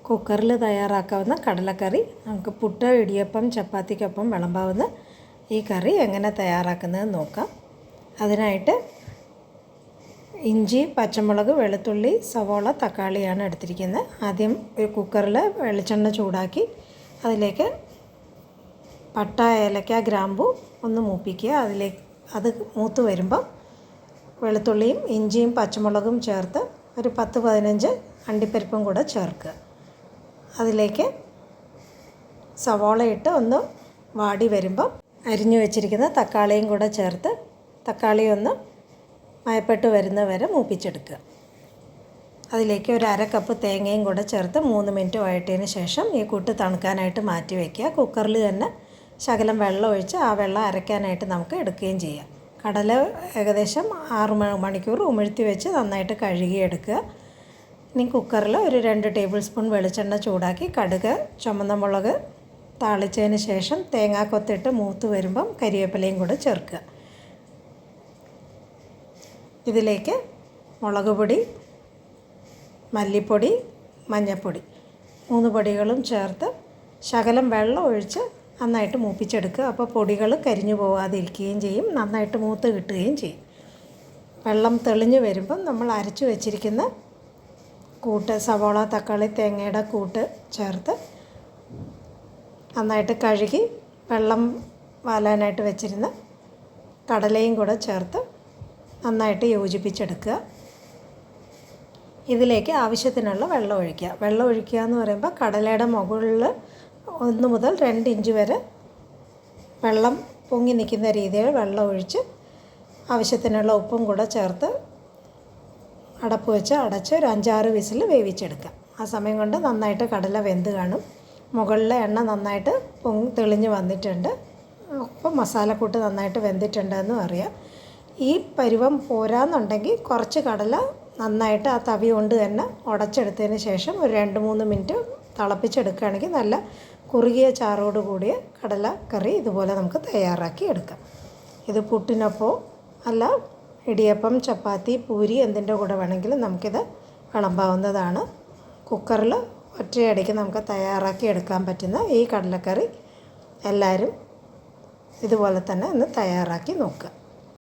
കുക്കറിൽ തയ്യാറാക്കാവുന്ന കടലക്കറി. നമുക്ക് പുട്ട്, ഇടിയപ്പം, ചപ്പാത്തിക്കൊപ്പം വിളമ്പാവുന്ന ഈ കറി എങ്ങനെ തയ്യാറാക്കുന്നതെന്ന് നോക്കാം. അതിനായിട്ട് ഇഞ്ചി, പച്ചമുളക്, വെളുത്തുള്ളി, സവോള, തക്കാളിയാണ് എടുത്തിരിക്കുന്നത്. ആദ്യം ഒരു കുക്കറിൽ വെളിച്ചെണ്ണ ചൂടാക്കി അതിലേക്ക് പട്ട, ഏലക്ക, ഗ്രാമ്പു ഒന്ന് മൂപ്പിക്കുക. അത് മൂത്ത് വരുമ്പം വെളുത്തുള്ളിയും ഇഞ്ചിയും പച്ചമുളകും ചേർത്ത് ഒരു 10-15 അണ്ടിപ്പരിപ്പും കൂടെ ചേർക്കുക. അതിലേക്ക് സവോള ഇട്ട് ഒന്ന് വാടി വരുമ്പം അരിഞ്ഞു വെച്ചിരിക്കുന്ന തക്കാളിയും കൂടെ ചേർത്ത് തക്കാളി ഒന്ന് മയപ്പെട്ട് വരുന്ന വരെ മൂപ്പിച്ചെടുക്കുക. അതിലേക്ക് ഒരു 1/2 കപ്പ് തേങ്ങയും കൂടെ ചേർത്ത് 3 മിനിറ്റ് വഴറ്റിയതിന് ശേഷം ഈ കൂട്ട് തണുക്കാനായിട്ട് മാറ്റി വയ്ക്കുക. കുക്കറിൽ തന്നെ ശകലം വെള്ളം ഒഴിച്ച് ആ വെള്ളം അരയ്ക്കാനായിട്ട് നമുക്ക് എടുക്കുകയും ചെയ്യാം. കടല ഏകദേശം 6 മണിക്കൂർ ഉമിഴ്ത്തി വെച്ച് നന്നായിട്ട് കഴുകിയെടുക്കുക. ഇനി കുക്കറിൽ ഒരു 2 ടേബിൾ സ്പൂൺ വെളിച്ചെണ്ണ ചൂടാക്കി കടുക്, ചുമന്ന മുളക് താളിച്ചതിന് ശേഷം തേങ്ങാക്കൊത്തിട്ട് മൂത്ത് വരുമ്പം കരിവേപ്പിലയും കൂടെ ചേർക്കുക. ഇതിലേക്ക് മുളക് പൊടി, മല്ലിപ്പൊടി, മഞ്ഞൾപ്പൊടി 3 പൊടികളും ചേർത്ത് ശകലം വെള്ളം ഒഴിച്ച് നന്നായിട്ട് മൂപ്പിച്ചെടുക്കുക. അപ്പോൾ പൊടികൾ കരിഞ്ഞു പോകാതിരിക്കുകയും ചെയ്യും, നന്നായിട്ട് മൂത്ത് കിട്ടുകയും ചെയ്യും. വെള്ളം തെളിഞ്ഞ് വരുമ്പം നമ്മൾ അരച്ചു വെച്ചിരിക്കുന്ന കൂട്ട്, സവോള, തക്കാളി, തേങ്ങയുടെ കൂട്ട് ചേർത്ത് നന്നായിട്ട് കഴുകി വെള്ളം വാലാനായിട്ട് വെച്ചിരുന്ന കടലയും കൂടെ ചേർത്ത് നന്നായിട്ട് യോജിപ്പിച്ചെടുക്കുക. ഇതിലേക്ക് ആവശ്യത്തിനുള്ള വെള്ളം ഒഴിക്കുക. വെള്ളം ഒഴിക്കുക എന്ന് പറയുമ്പോൾ കടലയുടെ മുകളിൽ 1 മുതൽ 2 ഇഞ്ച് വരെ വെള്ളം പൊങ്ങി നിൽക്കുന്ന രീതിയിൽ വെള്ളം ഒഴിച്ച് ആവശ്യത്തിനുള്ള ഉപ്പും കൂടെ ചേർത്ത് അടപ്പ് വെച്ച് അടച്ച് ഒരു 5-6 വിസിൽ വേവിച്ചെടുക്കാം. ആ സമയം കൊണ്ട് നന്നായിട്ട് കടല വെന്ത് കാണും. മുകളിലെ എണ്ണ നന്നായിട്ട് തെളിഞ്ഞ് വന്നിട്ടുണ്ട്. അപ്പോൾ മസാലക്കൂട്ട് നന്നായിട്ട് വെന്തിട്ടുണ്ടെന്നും അറിയാം. ഈ പരുവം പോരാന്നുണ്ടെങ്കിൽ കുറച്ച് കടല നന്നായിട്ട് ആ തവി കൊണ്ട് തന്നെ ഉടച്ചെടുത്തതിന് ശേഷം ഒരു 2-3 മിനിറ്റ് തിളപ്പിച്ചെടുക്കുകയാണെങ്കിൽ നല്ല കുറുകിയ ചാറോട് കൂടിയ കടലക്കറി ഇതുപോലെ നമുക്ക് തയ്യാറാക്കി എടുക്കാം. ഇത് പുട്ടിനൊപ്പം അല്ല ഇടിയപ്പം, ചപ്പാത്തി, പൂരി എന്തിൻ്റെ കൂടെ വേണമെങ്കിലും നമുക്കിത് വിളമ്പാവുന്നതാണ്. കുക്കറിൽ ഒറ്റയടിക്ക് നമുക്ക് തയ്യാറാക്കി എടുക്കാൻ പറ്റുന്ന ഈ കടലക്കറി എല്ലാവരും ഇതുപോലെ തന്നെ ഒന്ന് തയ്യാറാക്കി നോക്കുക.